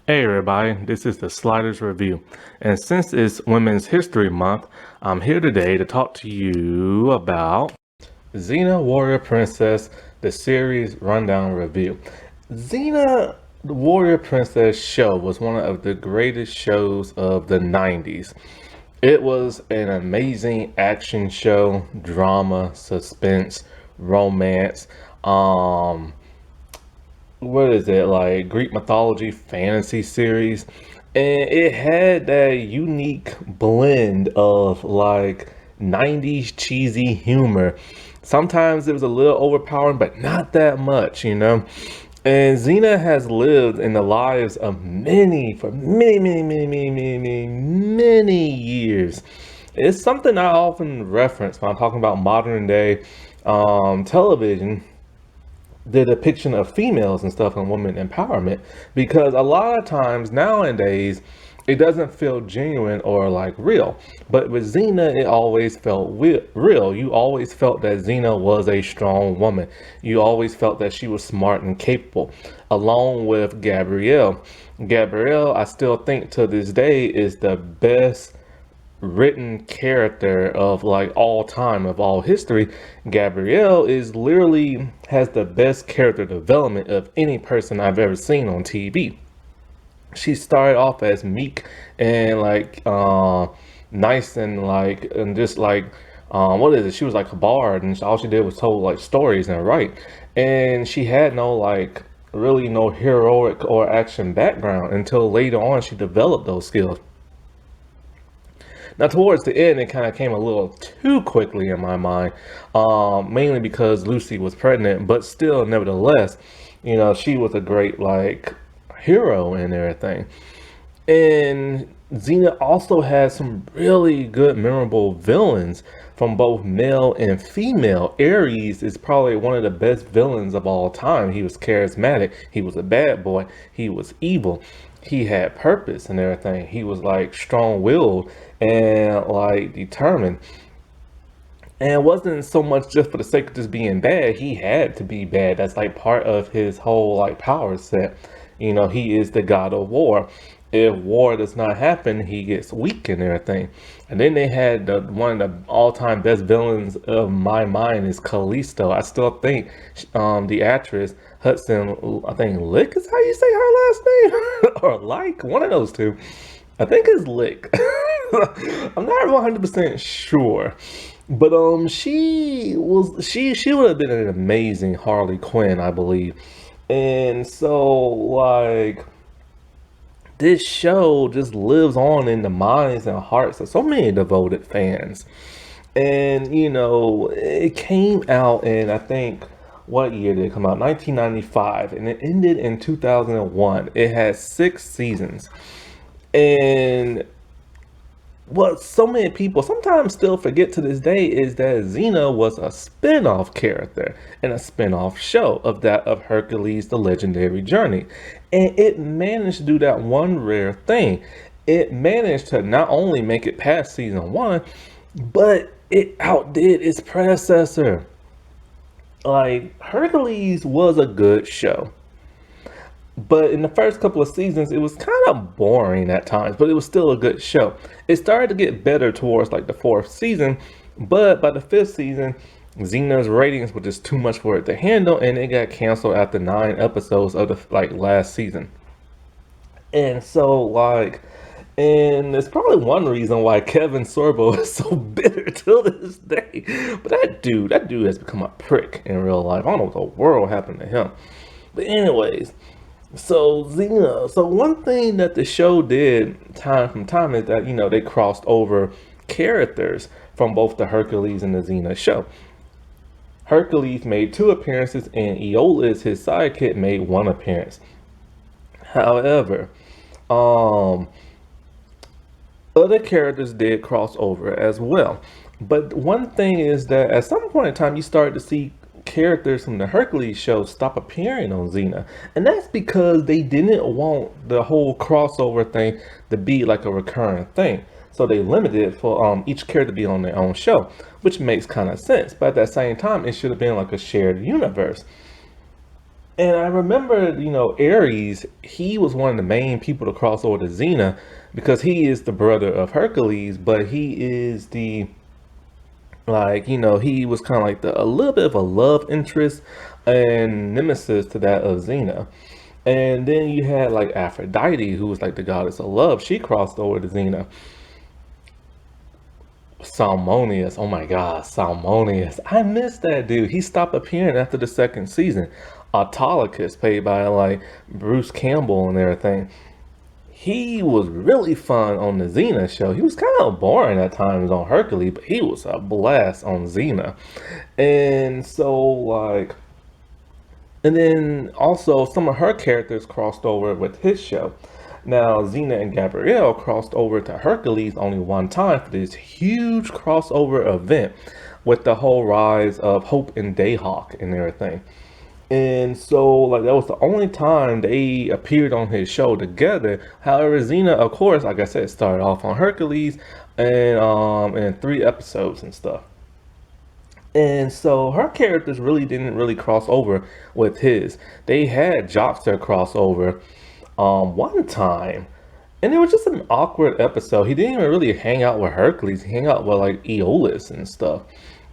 Hey everybody, this is the Sliders Review, and since it's Women's History Month, I'm here today to talk to you about Xena Warrior Princess, the series rundown review. Xena the Warrior Princess show was one of the greatest shows of the 90s. It was an amazing action show, drama, suspense, romance. What is it, like Greek mythology fantasy series, and it had that unique blend of like 90s cheesy humor. Sometimes it was a little overpowering, but not that much, you know. And Xena has lived in the lives of many for many years. It's something I often reference when I'm talking about modern day television, the depiction of females and stuff and women empowerment, because a lot of times nowadays it doesn't feel genuine or like real, but with Xena it always felt real. You always felt that Xena was a strong woman. You always felt that she was smart and capable, along with Gabrielle. I still think to this day is the best written character of like all time, of all history. Gabrielle is literally has the best character development of any person I've ever seen on TV. She started off as meek and like nice and like and just like what is it? She was like a bard, and all she did was told like stories and write. And she had no like really no heroic or action background until later on she developed those skills. Now, towards the end, it kind of came a little too quickly in my mind, mainly because Lucy was pregnant, but still, nevertheless, you know, she was a great, like, hero and everything. And Xena also has some really good, memorable villains from both male and female. Aries is probably one of the best villains of all time. He was charismatic. He was a bad boy. He was evil. He had purpose and everything. He was like strong-willed and like determined. And it wasn't so much just for the sake of just being bad. He had to be bad. That's like part of his whole like power set. You know, he is the god of war. If war does not happen, he gets weak and everything. And then they had one of the all-time best villains of my mind is Kalisto. I still think the actress Hudson, I think Lick is how you say her last name, or like one of those two. I think it's Lick. I'm not 100% sure. But she would have been an amazing Harley Quinn, I believe. And so like this show just lives on in the minds and hearts of so many devoted fans. And you know, it came out in, I think, what year did it come out? 1995, and it ended in 2001. It had 6 seasons. And what so many people sometimes still forget to this day is that Xena was a spin-off character and a spin-off show of that of Hercules, the Legendary Journey. And it managed to do that one rare thing. It managed to not only make it past season 1, but it outdid its predecessor. Like, Hercules was a good show, but in the first couple of seasons, it was kind of boring at times, but it was still a good show. It started to get better towards like the 4th season, but by the 5th season, Xena's ratings were just too much for it to handle, and it got canceled after 9 episodes of the like last season. And so like, and it's probably one reason why Kevin Sorbo is so bitter till this day. But that dude has become a prick in real life. I don't know what the world happened to him. But anyways, so Xena, so one thing that the show did time from time is that, you know, they crossed over characters from both the Hercules and the Xena show. Hercules made 2 appearances and Aeolus, his sidekick, made 1 appearance. However, other characters did cross over as well. But one thing is that at some point in time, you started to see characters from the Hercules show stop appearing on Xena. And that's because they didn't want the whole crossover thing to be like a recurring thing. So they limited it for each character to be on their own show, which makes kind of sense. But at that same time, it should have been like a shared universe. And I remember, Aries, he was one of the main people to cross over to Xena because he is the brother of Hercules, but he is he was kind of like a little bit of a love interest and nemesis to that of Xena. And then you had like Aphrodite, who was like the goddess of love. She crossed over to Xena. Salmonius, oh my god, Salmonius. I missed that dude. He stopped appearing after the second season. Autolycus, played by like Bruce Campbell and everything. He was really fun on the Xena show. He was kind of boring at times on Hercules, but he was a blast on Xena. And so, and then also some of her characters crossed over with his show. Now, Xena and Gabrielle crossed over to Hercules only one time for this huge crossover event with the whole rise of Hope and Dayhawk and everything. And so, like, that was the only time they appeared on his show together. However, Xena, of course, like I said, started off on Hercules and 3 episodes and stuff. And so her characters really didn't really cross over with his. They had Jockster crossover one time, and it was just an awkward episode. He didn't even really hang out with Hercules. He hang out with like Aeolus and stuff.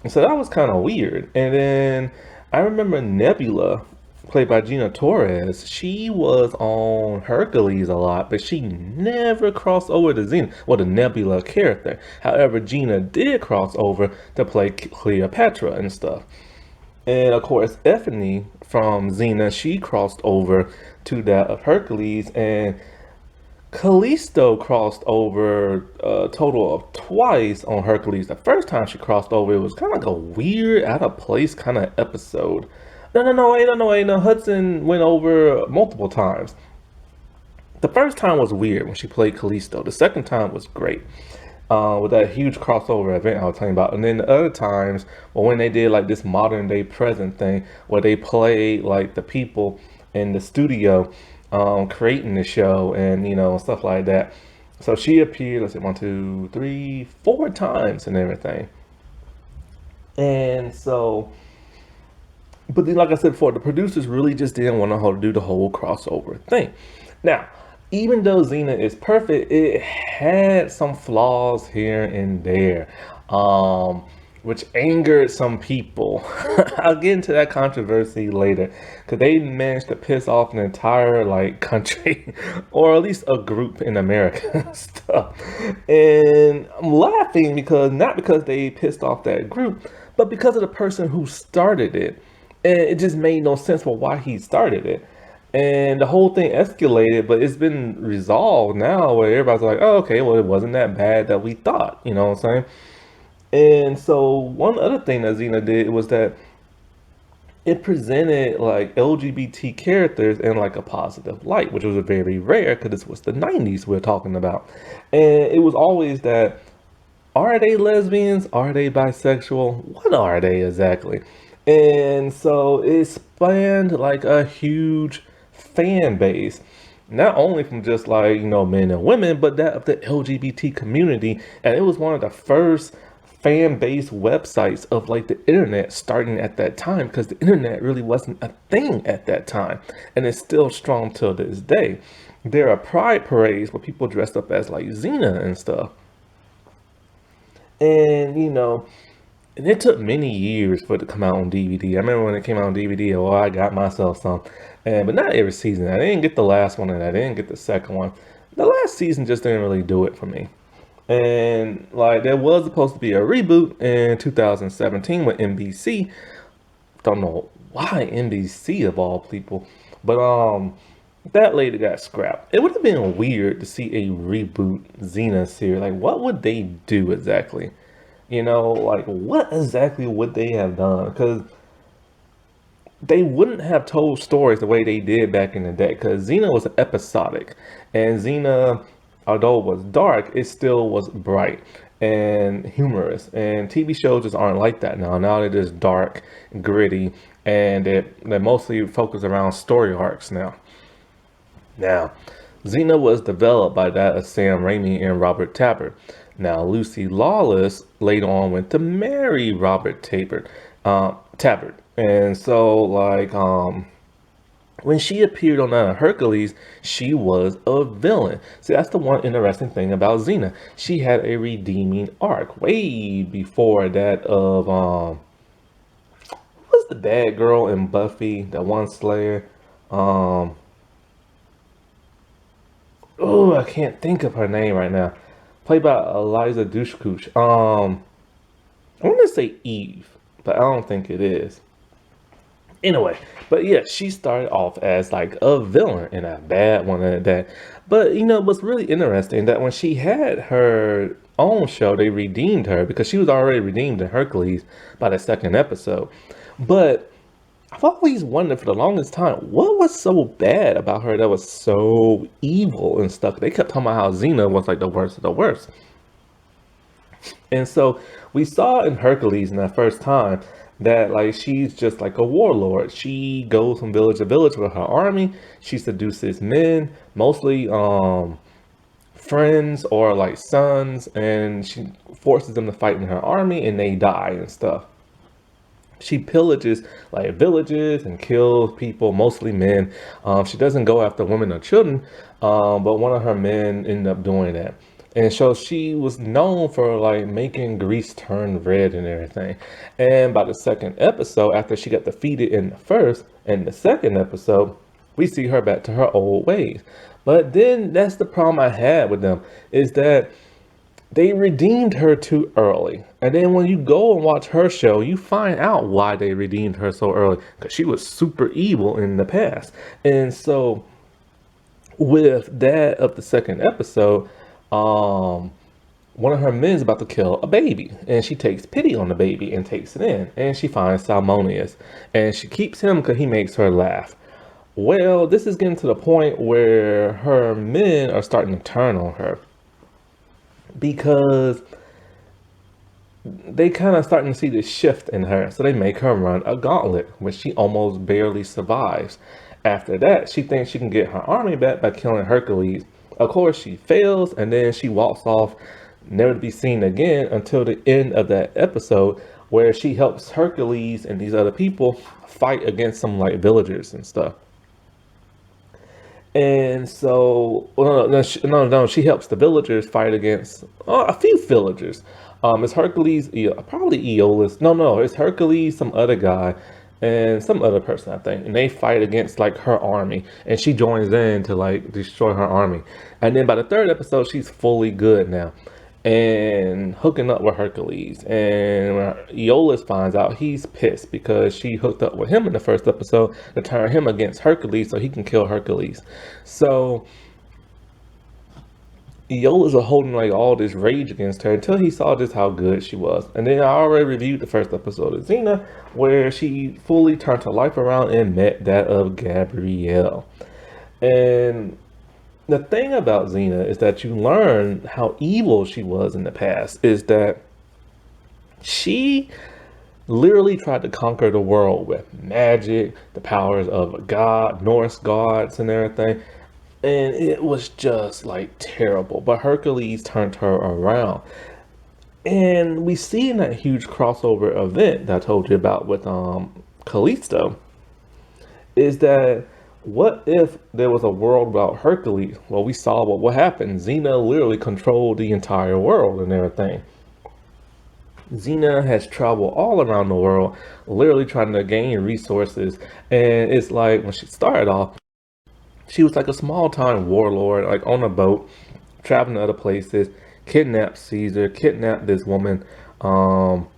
And so that was kind of weird. And then I remember Nebula, played by Gina Torres, she was on Hercules a lot, but she never crossed over to Xena, well, the Nebula character. However, Gina did cross over to play Cleopatra and stuff. And of course, Ephany from Xena, she crossed over to that of Hercules, and Kalisto crossed over a total of twice on Hercules. The first time she crossed over, it was kind of like a weird, out of place kind of episode. No. Hudson went over multiple times. The first time was weird when she played Kalisto. The second time was great. With that huge crossover event I was talking about. And then the other times, well, when they did like this modern day present thing where they played like the people in the studio creating the show and stuff like that. So she appeared, let's see, 1, 2, 3, 4 times and everything. And so, but then, like I said before, the producers really just didn't want to do the whole crossover thing. Now, even though Xena is perfect, it had some flaws here and there, which angered some people. I'll get into that controversy later, because they managed to piss off an entire like country, or at least a group in America and stuff. And I'm laughing because not because they pissed off that group, but because of the person who started it. And it just made no sense for why he started it. And the whole thing escalated, but it's been resolved now where everybody's like, oh, okay, well, it wasn't that bad that we thought, you know what I'm saying? And so one other thing that Xena did was that it presented like LGBT characters in like a positive light, which was very rare because this was the 90s we're talking about. And it was always that, are they lesbians? Are they bisexual? What are they exactly? And so it spanned like a huge fan base, not only from just like, men and women, but that of the LGBT community. And it was one of the first fan-based websites of like the internet starting at that time, because the internet really wasn't a thing at that time. And it's still strong till this day. There are pride parades where people dressed up as like Xena and stuff. And, and it took many years for it to come out on DVD. I remember when it came out on DVD, oh, I got myself some. But not every season. I didn't get the last one and I didn't get the second one. The last season just didn't really do it for me. And like there was supposed to be a reboot in 2017 with NBC. Don't know why NBC of all people. But that later got scrapped. It would have been weird to see a reboot Xena series. Like what would they do exactly? Like what exactly would they have done? Because they wouldn't have told stories the way they did back in the day, because Xena was episodic, and Xena, although it was dark, it still was bright and humorous. And TV shows just aren't like that now. Now they're just dark, gritty, and they mostly focus around story arcs now. Now, Xena was developed by that of Sam Raimi and Robert Tappert. Now, Lucy Lawless later on went to marry Robert Tappert. And so, like, When she appeared on Hercules, she was a villain. See, that's the one interesting thing about Xena. She had a redeeming arc way before that of what's the bad girl in Buffy, that one Slayer? Um, oh, I can't think of her name right now. Played by Eliza Dushkuch. I want to say Eve, but I don't think it is. Anyway, but yeah, she started off as like a villain and a bad one at that. But you know, what's really interesting that when she had her own show, they redeemed her because she was already redeemed in Hercules by the second episode. But I've always wondered for the longest time, what was so bad about her that was so evil and stuff? They kept talking about how Xena was like the worst of the worst. And so we saw in Hercules in that first time that like she's just like a warlord. She goes from village to village with her army. She seduces men, mostly friends or like sons, and she forces them to fight in her army and they die and stuff. She pillages like villages and kills people, mostly men. She doesn't go after women or children, but one of her men ended up doing that. And so she was known for like making Greece turn red and everything. And by the second episode, after she got defeated in the first and the second episode, we see her back to her old ways. But then that's the problem I had with them, is that they redeemed her too early. And then when you go and watch her show, you find out why they redeemed her so early. Because she was super evil in the past. And so with that of the second episode, one of her men is about to kill a baby. And she takes pity on the baby and takes it in. And she finds Salmonius. And she keeps him because he makes her laugh. Well, this is getting to the point where her men are starting to turn on her, because they kind of starting to see this shift in her. So they make her run a gauntlet, which she almost barely survives. After that, she thinks she can get her army back by killing Hercules. Of course, she fails, and then she walks off, never to be seen again until the end of that episode, where she helps Hercules and these other people fight against some like villagers and stuff. And so, well, no, she helps the villagers fight against a few villagers. It's Hercules, probably Aeolus. No, it's Hercules, some other guy, and some other person, I think. And they fight against like her army, and she joins in to like destroy her army. And then by the third episode, she's fully good now and hooking up with Hercules. And when Aeolus finds out, he's pissed because she hooked up with him in the first episode to turn him against Hercules so he can kill Hercules. So Aeolus was holding like all this rage against her until he saw just how good she was. And then I already reviewed the first episode of Xena, where she fully turned her life around and met that of Gabrielle. And the thing about Xena is that you learn how evil she was in the past, is that she literally tried to conquer the world with magic, the powers of a god, Norse gods and everything. And it was just like terrible. But Hercules turned her around. And we see in that huge crossover event that I told you about with Kalisto, is that what if there was a world without Hercules? Well, we saw what happened. Xena literally controlled the entire world and everything. Xena has traveled all around the world, literally trying to gain resources. And it's like when she started off, she was like a small time warlord, like on a boat, traveling to other places, kidnapped Caesar, kidnapped this woman. And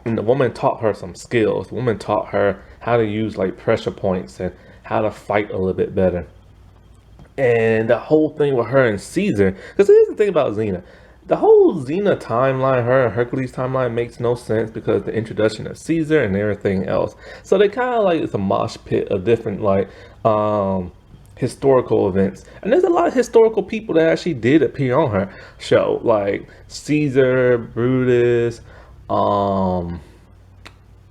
the woman taught her some skills. The woman taught her how to use like pressure points and how to fight a little bit better. And the whole thing with her and Caesar, because here's the thing about Xena. The whole Xena timeline, her and Hercules timeline, makes no sense because the introduction of Caesar and everything else. So they kind of like, it's a mosh pit of different like historical events. And there's a lot of historical people that actually did appear on her show, like Caesar, Brutus,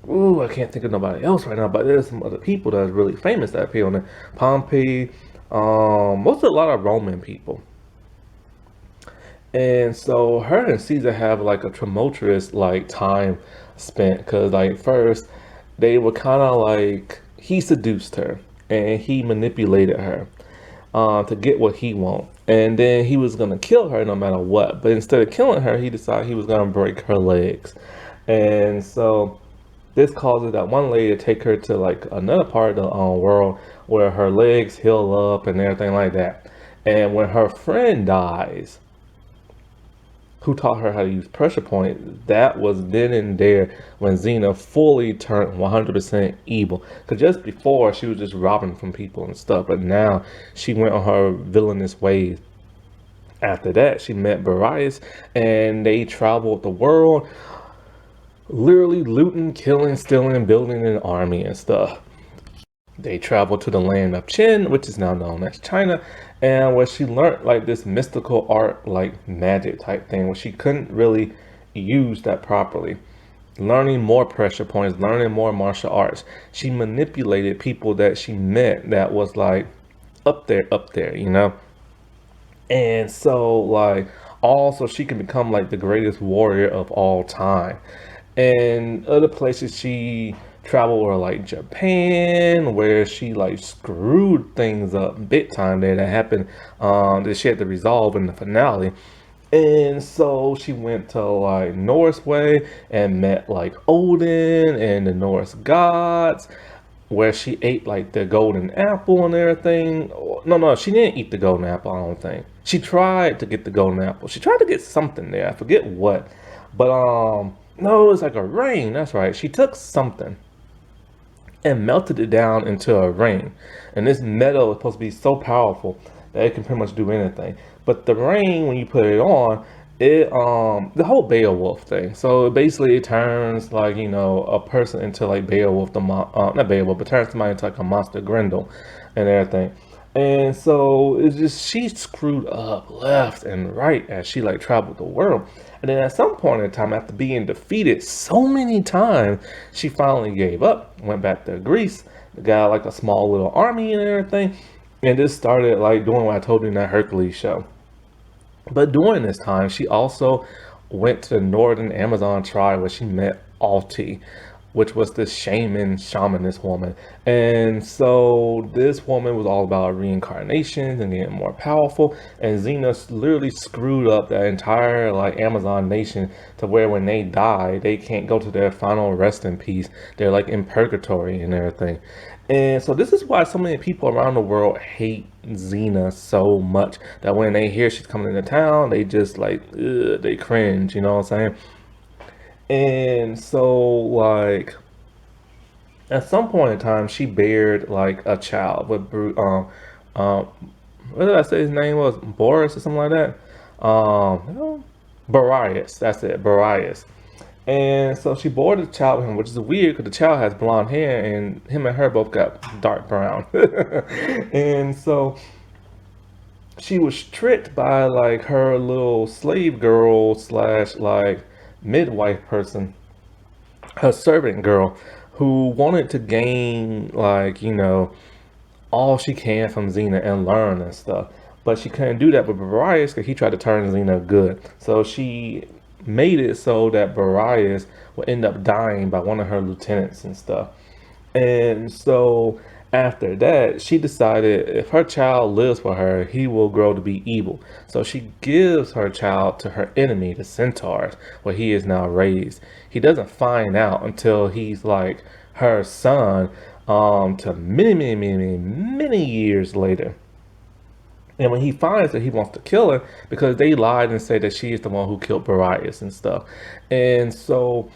ooh, I can't think of nobody else right now, but there's some other people that are really famous that appear on it. Pompey, most of a lot of Roman people. And so her and Caesar have like a tumultuous like time spent, because like first they were kind of like, he seduced her, and he manipulated her to get what he want. And then he was gonna kill her no matter what. But instead of killing her, he decided he was gonna break her legs. And so this causes that one lady to take her to like another part of the world where her legs heal up and everything like that. And when her friend dies, who taught her how to use pressure point, that was then and there when Xena fully turned 100% evil. Because just before, she was just robbing from people and stuff, but now she went on her villainous ways. After that, she met Aries, and they traveled the world, literally looting, killing, stealing, building an army and stuff. They traveled to the land of Qin, which is now known as China, and where she learned like this mystical art, like magic type thing, where she couldn't really use that properly. Learning more pressure points, learning more martial arts. She manipulated people that she met that was like up there, you know? And so like also she can become like the greatest warrior of all time. And other places she traveled were like Japan, where she like screwed things up big time there that happened that she had to resolve in the finale. And so she went to like Norse way and met like Odin and the Norse gods, where she ate like the golden apple and everything. No, she didn't eat the golden apple, I don't think. She tried to get the golden apple. She tried to get something there. I forget what. But no, it was like a ring. That's right. She took something and melted it down into a ring. And this metal is supposed to be so powerful that it can pretty much do anything. But the ring, when you put it on, it the whole Beowulf thing. So basically, it turns like a person into like Beowulf, not Beowulf, but turns somebody into like a monster Grendel and everything. And so it's just she screwed up left and right as she like traveled the world. And then at some point in time, after being defeated so many times, she finally gave up, went back to Greece, got like a small little army and everything, and just started like doing what I told you in that Hercules show. But during this time, she also went to the northern Amazon tribe where she met Alti, which was this shamanist woman. And so this woman was all about reincarnations and getting more powerful. And Xena literally screwed up that entire like Amazon nation to where when they die, they can't go to their final rest in peace. They're like in purgatory and everything. And so this is why so many people around the world hate Xena so much that when they hear she's coming into town, they just like, ugh, they cringe, you know what I'm saying? And so like at some point in time, she bared like a child with um, what did I say his name was? Boris or something like that. Boreas. That's it, Boreas. And so she bore the child with him, which is weird because the child has blonde hair, and him and her both got dark brown. And so she was tricked by like her little slave girl slash like midwife person, her servant girl, who wanted to gain like all she can from Xena and learn and stuff. But she couldn't do that with Boreas because he tried to turn Xena good. So she made it so that Boreas would end up dying by one of her lieutenants and stuff. And so after that, she decided if her child lives for her, he will grow to be evil. So she gives her child to her enemy, the centaurs, where he is now raised. He doesn't find out until he's like her son, to many years later. And when he finds that, he wants to kill her because they lied and said that she is the one who killed Boreas and stuff. And so,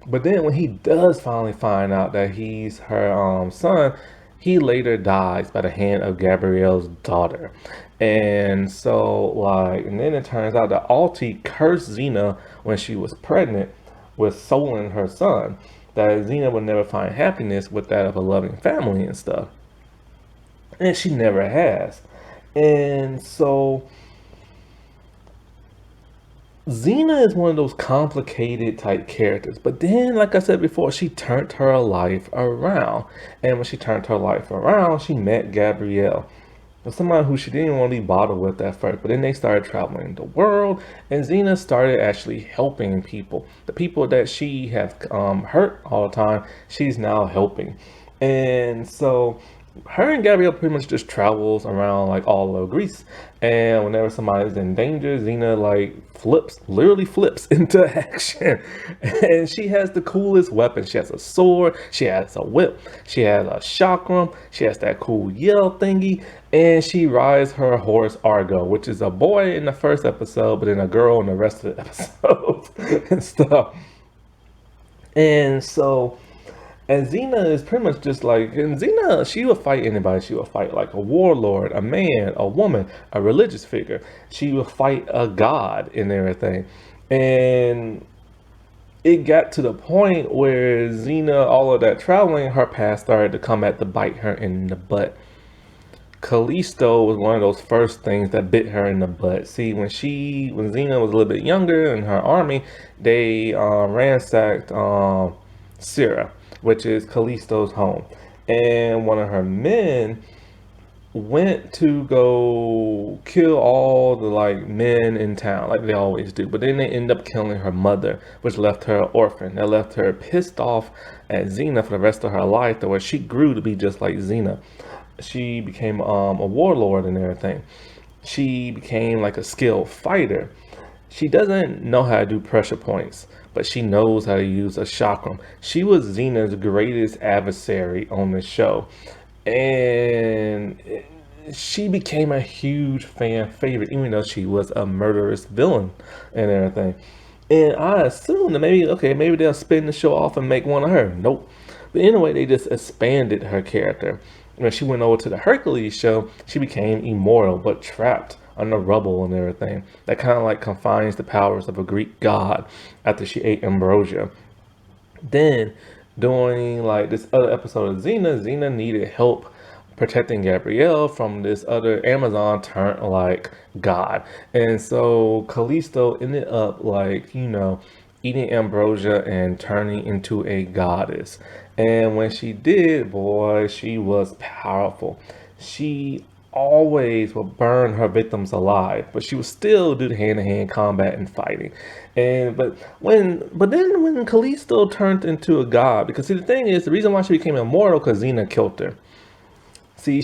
but then when he does finally find out that he's her son, he later dies by the hand of Gabrielle's daughter. And so, like, and then it turns out that Alti cursed Xena when she was pregnant with Solon, her son, that Xena would never find happiness with that of a loving family and stuff. And she never has. And so Xena is one of those complicated type characters. But then, like I said before, she turned her life around. And when she turned her life around, she met Gabrielle. Somebody who she didn't really bother with at first, but then they started traveling the world, and Xena started actually helping people. The people that she has hurt all the time, she's now helping. And so her and Gabrielle pretty much just travels around like all of Greece, and whenever somebody's in danger, Xena like literally flips into action, and she has the coolest weapon. She has a sword, she has a whip, she has a chakram, she has that cool yell thingy, and she rides her horse Argo, which is a boy in the first episode, but then a girl in the rest of the episodes and stuff. And so, and Xena is pretty much just like, and Xena, she will fight anybody. She will fight like a warlord, a man, a woman, a religious figure. She will fight a god and everything. And it got to the point where Xena, all of that traveling, her past started to come at to bite her in the butt. Kalisto was one of those first things that bit her in the butt. See, when Xena was a little bit younger in her army, they ransacked Syra, which is Kalisto's home. And one of her men went to go kill all the like men in town, like they always do. But then they end up killing her mother, which left her an orphan. That left her pissed off at Xena for the rest of her life, to where she grew to be just like Xena. She became a warlord and everything. She became like a skilled fighter. She doesn't know how to do pressure points, but she knows how to use a chakram. She was Xena's greatest adversary on the show. And she became a huge fan favorite, even though she was a murderous villain and everything. And I assumed that maybe they'll spin the show off and make one of her. Nope. But anyway, they just expanded her character. When she went over to the Hercules show, she became immortal but trapped under rubble and everything. That kind of like confines the powers of a Greek god after she ate ambrosia. Then, during like this other episode of Xena needed help protecting Gabrielle from this other Amazon turned like god. And so Kalisto ended up like, eating ambrosia and turning into a goddess. And when she did, boy, she was powerful. She always would burn her victims alive, but she would still do the hand-to-hand combat and fighting. But then when Kalisto turned into a god, because see the thing is, the reason why she became immortal because Xena killed her. See,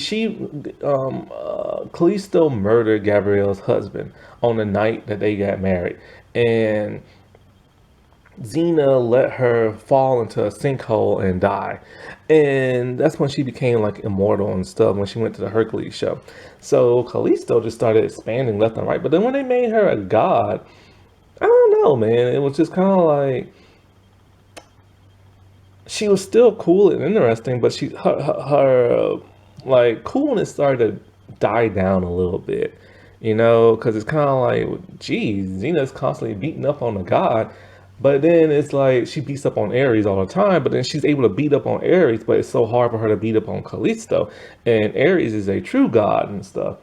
Kalisto murdered Gabrielle's husband on the night that they got married, and Xena let her fall into a sinkhole and die. And that's when she became like immortal and stuff, when she went to the Hercules show. So Kalisto just started expanding left and right. But then when they made her a god, I don't know, man. It was just kind of like, she was still cool and interesting, but her like coolness started to die down a little bit, because it's kind of like, geez, Xena's constantly beating up on the god. But then it's like she beats up on Aries all the time, but then she's able to beat up on Aries, but it's so hard for her to beat up on Kalisto. And Aries is a true god and stuff.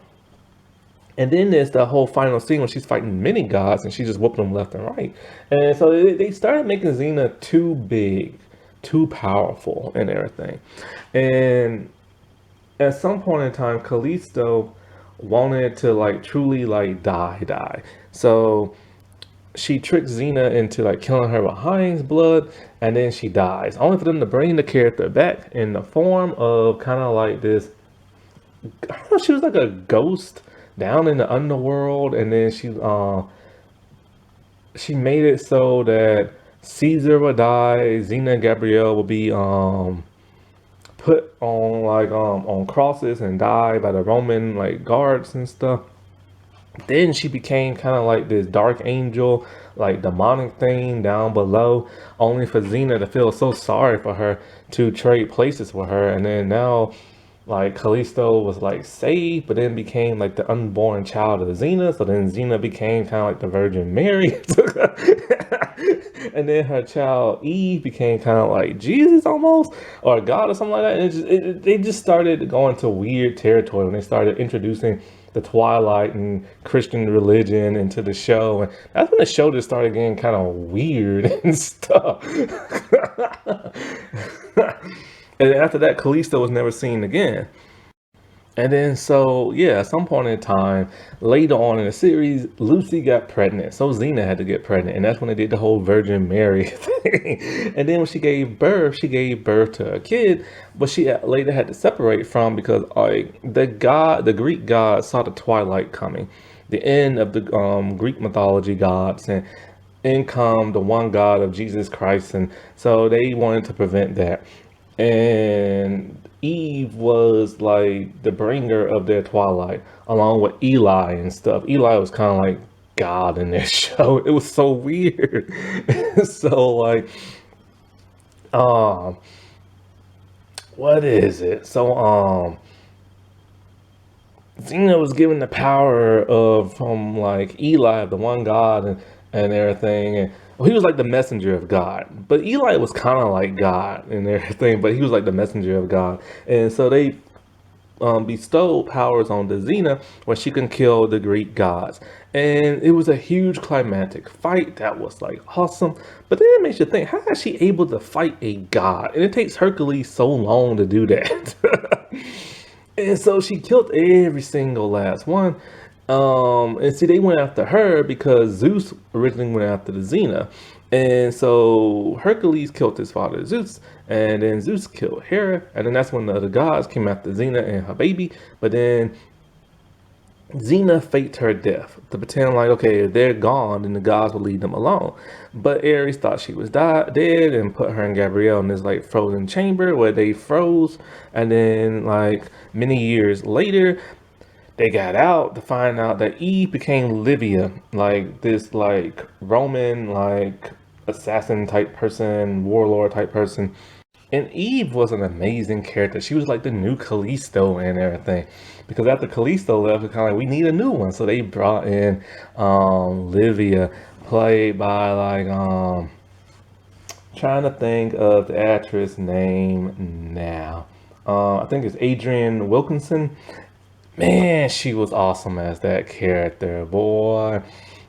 And then there's the whole final scene when she's fighting many gods and she's just whooping them left and right. And so they started making Xena too big, too powerful and everything. And at some point in time, Kalisto wanted to like truly like die. So she tricks Xena into like killing her with Heinz blood, and then she dies, only for them to bring the character back in the form of kind of like this, I don't know, she was like a ghost down in the underworld. And then she made it so that Caesar would die, Xena and Gabrielle would be put on like on crosses and die by the Roman like guards and stuff. Then she became kind of like this dark angel, like demonic thing down below, only for Xena to feel so sorry for her to trade places with her. And then now, like, Kalisto was like saved, but then became like the unborn child of Xena. So then Xena became kind of like the Virgin Mary. And then her child Eve became kind of like Jesus almost, or God or something like that. And they just started going to weird territory when they started introducing the Twilight and Christian religion into the show. And that's when the show just started getting kind of weird and stuff. And after that, Kalisto was never seen again. And then, so yeah, at some point in time, later on in the series, Lucy got pregnant. So Xena had to get pregnant. And that's when they did the whole Virgin Mary thing. And then when she gave birth to a kid, but she later had to separate from because like the Greek god saw the twilight coming, the end of the Greek mythology gods, and in come the one God of Jesus Christ. And so they wanted to prevent that. And Eve was like the bringer of their twilight, along with Eli and stuff. Eli was kind of like God in their show. It was so weird. So like, um, what is it? So Xena was given the power of from like Eli, the one God, and everything. And well, he was like the messenger of God, but Eli was kind of like God and everything. But he was like the messenger of God, and so they bestowed powers on the Xena where she can kill the Greek gods. And it was a huge climactic fight that was like awesome. But then it makes you think, how is she able to fight a god? And it takes Hercules so long to do that. And so she killed every single last one. And see, they went after her because Zeus originally went after the Xena. And so Hercules killed his father Zeus, and then Zeus killed Hera, and then that's when the other gods came after Xena and her baby. But then Xena faked her death to pretend like, okay, if they're gone, then the gods will leave them alone. But Aries thought she was dead and put her and Gabrielle in this like frozen chamber where they froze. And then like many years later, they got out to find out that Eve became Livia, like this like Roman like assassin type person, warlord type person. And Eve was an amazing character. She was like the new Kalisto and everything. Because after Kalisto left, it's kind of like we need a new one. So they brought in Livia, played by like trying to think of the actress name now. I think it's Adrienne Wilkinson. Man, she was awesome as that character, boy.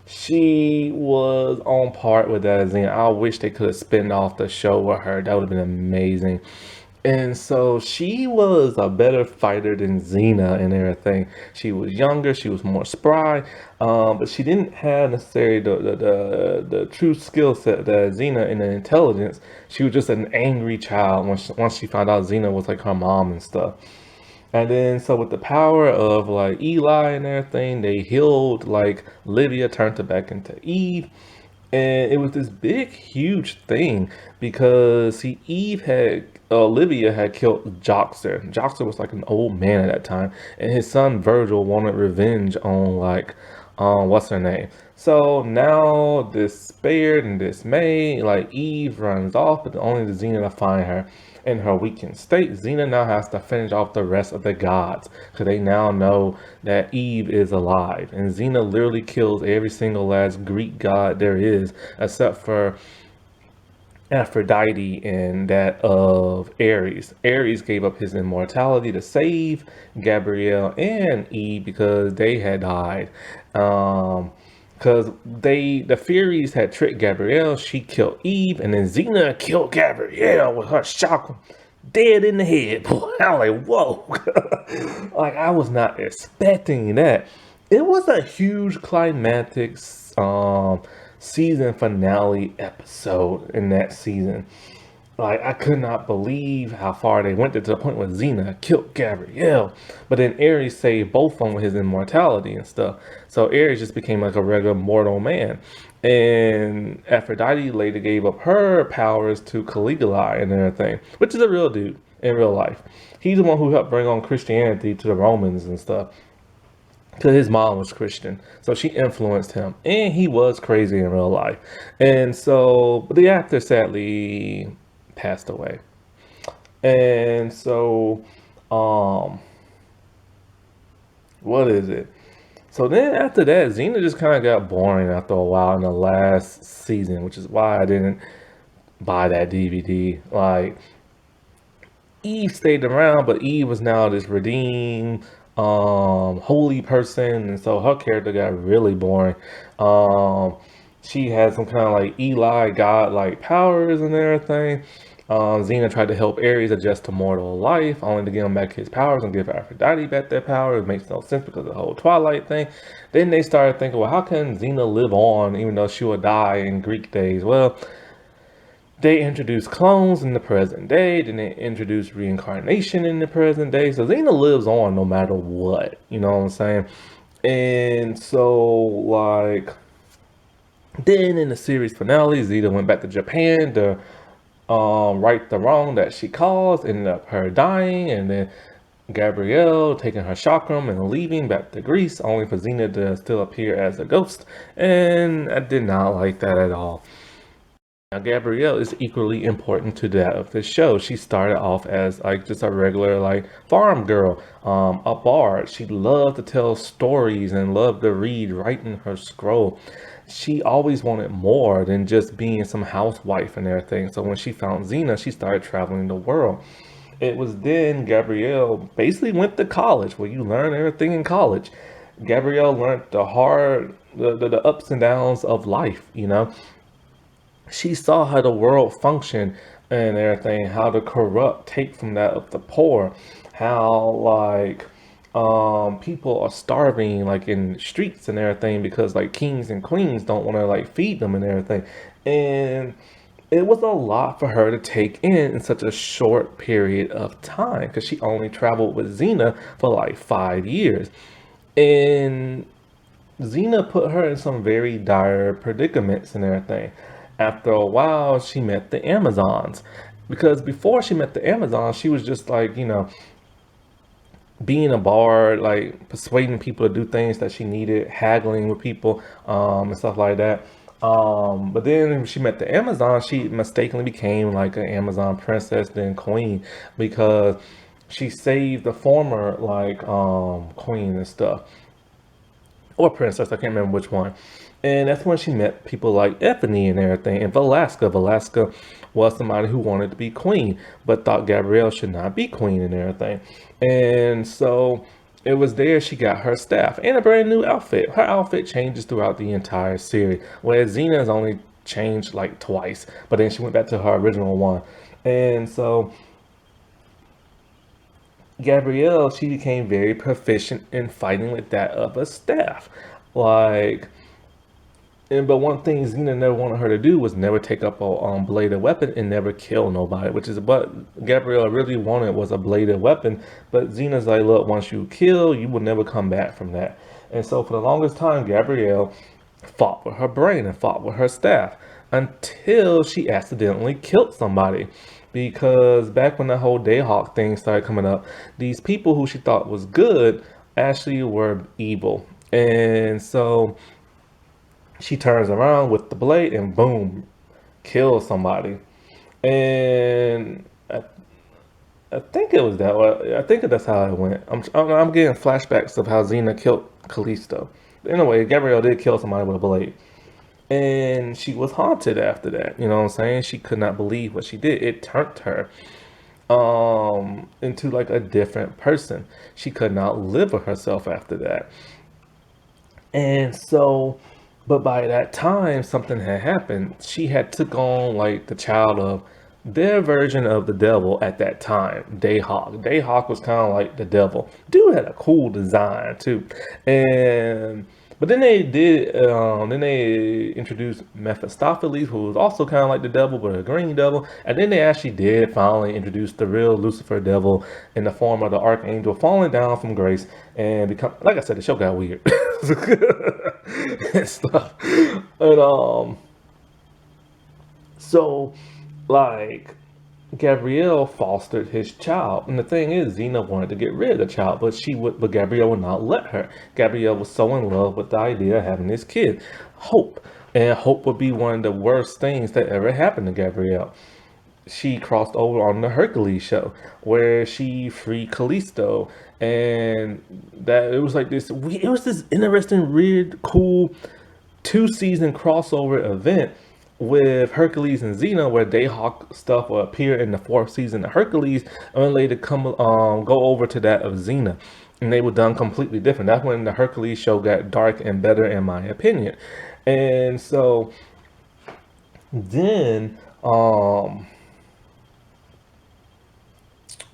She was on part with that Xena. I wish they could have spun off the show with her. That would have been amazing. And so she was a better fighter than Xena and everything. She was younger, she was more spry, but she didn't have necessarily the true skill set that Xena in the intelligence. She was just an angry child once she found out Xena was like her mom and stuff. And then, so with the power of like Eli and everything, they healed like Livia, turned her back into Eve. And it was this big, huge thing because see, Eve had, Olivia had killed Joxer. Joxer was like an old man at that time, and his son Virgil wanted revenge on like, what's her name? So now, despaired and dismayed, like Eve runs off, but only the Xena to find her in her weakened state. Xena now has to finish off the rest of the gods because they now know that Eve is alive. And Xena literally kills every single last Greek god there is, except for Aphrodite and that of Aries. Aries gave up his immortality to save Gabrielle and Eve because they had died. Because the Furies had tricked Gabrielle, she killed Eve, and then Xena killed Gabrielle with her chakra dead in the head. Boy, I was like, whoa. Like, I was not expecting that. It was a huge climactic season finale episode in that season. Like, I could not believe how far they went to the point where Xena killed Gabrielle. But then Ares saved both of them with his immortality and stuff. So Ares just became like a regular mortal man. And Aphrodite later gave up her powers to Caligula and everything, which is a real dude in real life. He's the one who helped bring on Christianity to the Romans and stuff. Because his mom was Christian. So she influenced him. And he was crazy in real life. And so, but the actor sadly passed away. And so, what is it? So then after that, Xena just kind of got boring after a while in the last season, which is why I didn't buy that DVD. Like, Eve stayed around, but Eve was now this redeemed, holy person, and so her character got really boring. She had some kind of like Eli God like powers and everything. Xena tried to help Aries adjust to mortal life, only to give him back his powers and give Aphrodite back their power. It makes no sense because of the whole Twilight thing. Then they started thinking, well, how can Xena live on even though she will die in Greek days? Well, they introduced clones in the present day, then they introduced reincarnation in the present day. So Xena lives on no matter what, you know what I'm saying? And so, like, then in the series finale, Xena went back to Japan to right the wrong that she caused, ended up her dying, and then Gabrielle taking her chakram and leaving back to Greece, only for Xena to still appear as a ghost. And I did not like that at all. Now, Gabrielle is equally important to that of the show. She started off as like just a regular like farm girl, a bard. She loved to tell stories and loved to read, write in her scroll. She always wanted more than just being some housewife and everything. So when she found Xena, she started traveling the world. It was then Gabrielle basically went to college where you learn everything in college. Gabrielle learned the ups and downs of life, you know. She saw how the world functioned and everything, how the corrupt take from that of the poor, how like people are starving like in streets and everything because like kings and queens don't want to like feed them and everything. And it was a lot for her to take in such a short period of time because she only traveled with Xena for like 5 years. And Xena put her in some very dire predicaments and everything. After a while, she met the Amazons. Because before she met the Amazons, she was just like, you know, being a bard, like persuading people to do things that she needed, haggling with people, and stuff like that. But then when she met the Amazon, she mistakenly became like an Amazon princess, then queen, because she saved the former like queen and stuff, or princess, I can't remember which one. And that's when she met people like Ebony and everything, and Velasca. Velasca was somebody who wanted to be queen, but thought Gabrielle should not be queen and everything. And so it was there she got her staff and a brand new outfit. Her outfit changes throughout the entire series, whereas Xena's only changed like twice, but then she went back to her original one. And so Gabrielle, she became very proficient in fighting with that of a staff. Like, but one thing Xena never wanted her to do was never take up a bladed weapon and never kill nobody, which is what Gabrielle really wanted was a bladed weapon. But Xena's like, look, once you kill, you will never come back from that. And so for the longest time, Gabrielle fought with her brain and fought with her staff until she accidentally killed somebody. Because back when the whole Dayhawk thing started coming up, these people who she thought was good actually were evil. And so she turns around with the blade and boom, kills somebody. And I think it was that way. I think that's how it went. I'm getting flashbacks of how Xena killed Kalisto. Anyway, Gabrielle did kill somebody with a blade. And she was haunted after that. You know what I'm saying? She could not believe what she did. It turned her into like a different person. She could not live with herself after that. And so, but by that time, something had happened. She had took on like the child of their version of the devil at that time, Dayhawk. Dayhawk was kind of like the devil. Dude had a cool design too. And but then they introduced Mephistopheles, who was also kind of like the devil, but a green devil. And then they actually did finally introduce the real Lucifer devil in the form of the archangel falling down from grace and become, like I said, the show got weird and stuff. And so like Gabrielle fostered his child, and the thing is, Xena wanted to get rid of the child, but Gabrielle would not let her. Gabrielle was so in love with the idea of having this kid, Hope, and Hope would be one of the worst things that ever happened to Gabrielle. She crossed over on the Hercules show, where she freed Kalisto, and that it was like this. It was this interesting, weird, cool 2-season crossover event with Hercules and Xena, where Dayhawk stuff will appear in the 4th season of Hercules, and then later come go over to that of Xena, and they were done completely different. That's when the Hercules show got dark and better, in my opinion. And so then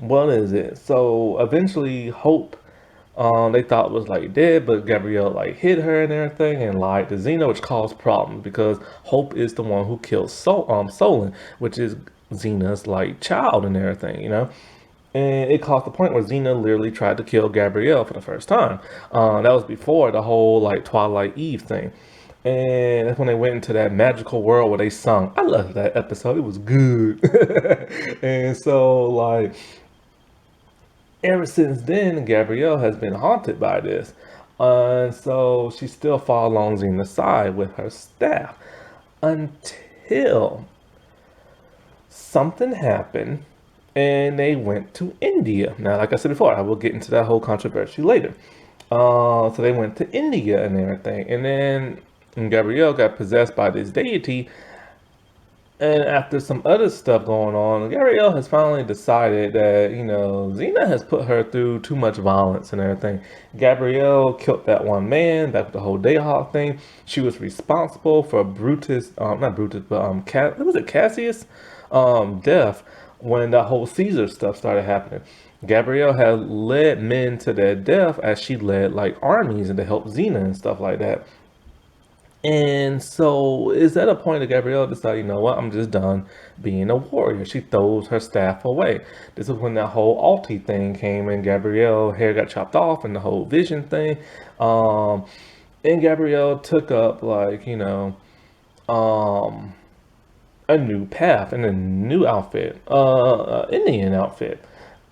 what is it? So eventually, Hope, they thought was like dead, but Gabrielle like hid her and everything and lied to Xena, which caused problems because Hope is the one who killed Solon, which is Xena's like child and everything, you know. And it caused the point where Xena literally tried to kill Gabrielle for the first time. That was before the whole like Twilight Eve thing. And that's when they went into that magical world where they sung. I love that episode. It was good. And so, like, ever since then, Gabrielle has been haunted by this. And so she still follows along Xena's side with her staff until something happened and they went to India. Now, like I said before, I will get into that whole controversy later. So they went to India and everything. And then Gabrielle got possessed by this deity. And after some other stuff going on, Gabrielle has finally decided that, you know, Xena has put her through too much violence and everything. Gabrielle killed that one man, back with the whole Dayhawk thing. She was responsible for Brutus, not Brutus, but was it Cassius? Death when that whole Caesar stuff started happening. Gabrielle had led men to their death as she led like armies and to help Xena and stuff like that. And so is at a point that Gabrielle decided, you know what, I'm just done being a warrior. She throws her staff away. This is when that whole Alti thing came and Gabrielle hair got chopped off and the whole vision thing. And Gabrielle took up like, you know, a new path and a new outfit, Indian outfit.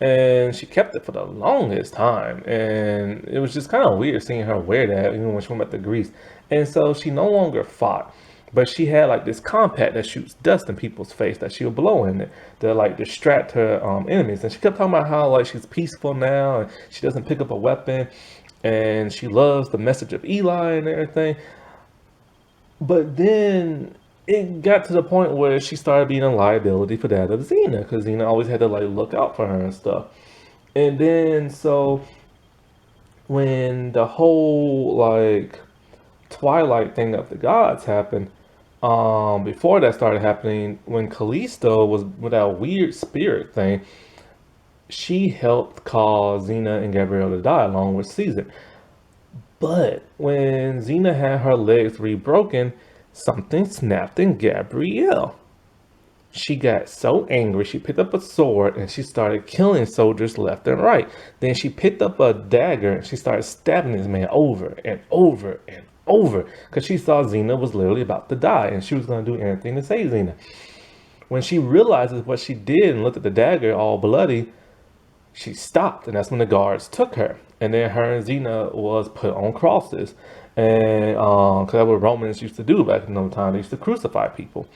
And she kept it for the longest time. And it was just kind of weird seeing her wear that, even when she went back to Greece. And so she no longer fought. But she had like this compact that shoots dust in people's face that she would blow in it to like distract her enemies. And she kept talking about how like she's peaceful now and she doesn't pick up a weapon and she loves the message of Eli and everything. But then it got to the point where she started being a liability for that of Xena, because Xena always had to like look out for her and stuff. And then so when the whole like Twilight thing of the gods happened, before that started happening, when Kalisto was with that weird spirit thing, she helped cause Xena and Gabrielle to die along with Caesar. But when Xena had her legs rebroken, something snapped in Gabrielle. She got so angry, she picked up a sword and she started killing soldiers left and right. Then she picked up a dagger and she started stabbing this man over and over and over because she saw Xena was literally about to die and she was going to do anything to save Xena. When she realizes what she did and looked at the dagger all bloody, she stopped, and that's when the guards took her. And then her and Xena was put on crosses. And because that's what Romans used to do back in those time. They used to crucify people.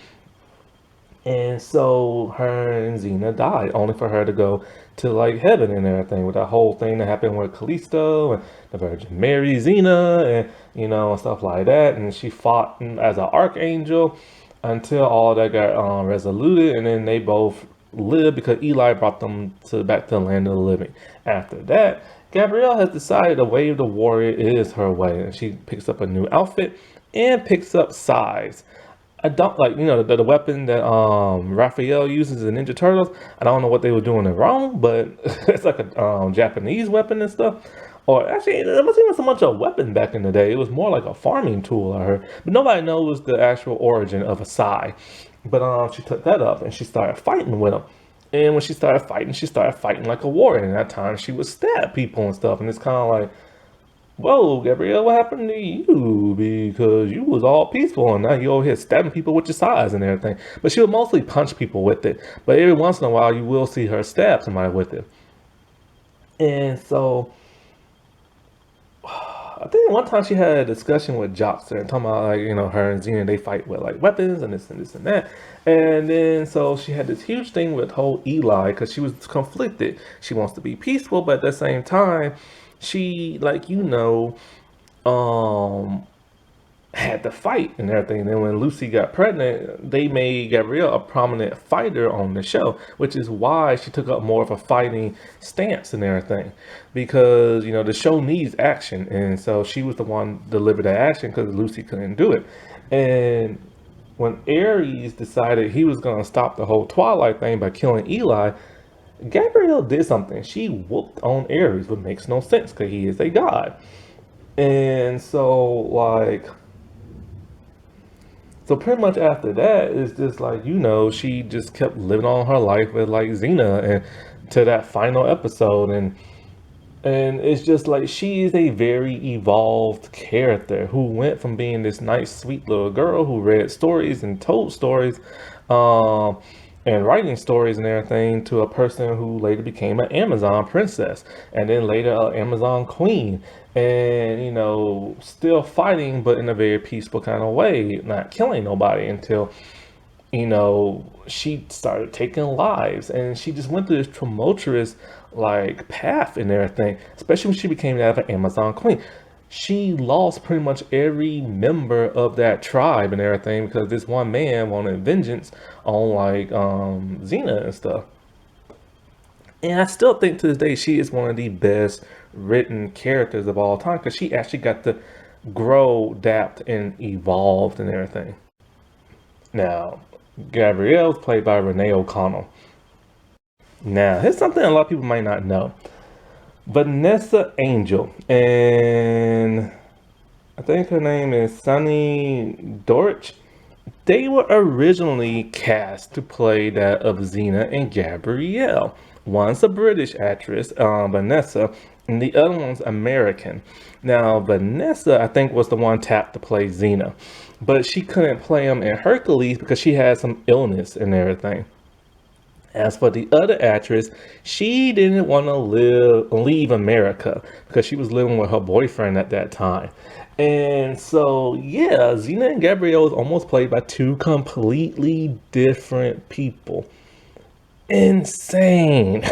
And so her and Xena died, only for her to go to like heaven and everything, with that whole thing that happened with Kalisto and the Virgin Mary, Xena, and you know, and stuff like that. And she fought as an archangel until all that got resoluted, and then they both lived because Eli brought them back to the land of the living. After that, Gabrielle has decided the way of the warrior is her way, and she picks up a new outfit and picks up size. I don't like, you know, the weapon that Raphael uses in Ninja Turtles. I don't know what they were doing it wrong, but it's like a Japanese weapon and stuff. Or actually, it wasn't even so much a weapon back in the day. It was more like a farming tool, I heard. But nobody knows the actual origin of a sai. But she took that up and she started fighting with him. And when she started fighting like a warrior. And at times she would stab people and stuff. And it's kind of like, whoa, Gabrielle, what happened to you? Because you was all peaceful and now you over here stabbing people with your size and everything. But she would mostly punch people with it. But every once in a while you will see her stab somebody with it. And so I think one time she had a discussion with Joxer and talking about like, you know, her and Xena, they fight with like weapons and this and this and that. And then so she had this huge thing with whole Eli because she was conflicted. She wants to be peaceful, but at the same time, she like, you know, had to fight and everything. And then when Lucy got pregnant, they made Gabrielle a prominent fighter on the show, which is why she took up more of a fighting stance and everything. Because, you know, the show needs action. And so she was the one to deliver that action because Lucy couldn't do it. And when Aries decided he was going to stop the whole Twilight thing by killing Eli, Gabrielle did something. She whooped on Aries, but makes no sense because he is a god. And so pretty much after that, it's just like, she just kept living on her life with like Xena and to that final episode. And it's just like she is a very evolved character who went from being this nice, sweet little girl who read stories and told stories, um, and writing stories and everything to a person who later became an Amazon princess and then later an Amazon queen. And, still fighting, but in a very peaceful kind of way, not killing nobody until she started taking lives, and she just went through this tumultuous like path and everything, especially when she became that of an Amazon queen. She lost pretty much every member of that tribe and everything because this one man wanted vengeance on like Xena and stuff. And I still think to this day she is one of the best written characters of all time because she actually got to grow, adapt, and evolved and everything. Now, Gabrielle is played by Renee O'Connell. Now, here's something a lot of people might not know. Vanessa Angel, and I think her name is Sunny Dorich. They were originally cast to play that of Xena and Gabrielle. One's a British actress, Vanessa, and the other one's American. Now, Vanessa, I think, was the one tapped to play Xena, but she couldn't play him in Hercules because she had some illness and everything. As for the other actress, she didn't want to leave America because she was living with her boyfriend at that time. And so, yeah, Xena and Gabrielle is almost played by two completely different people. Insane.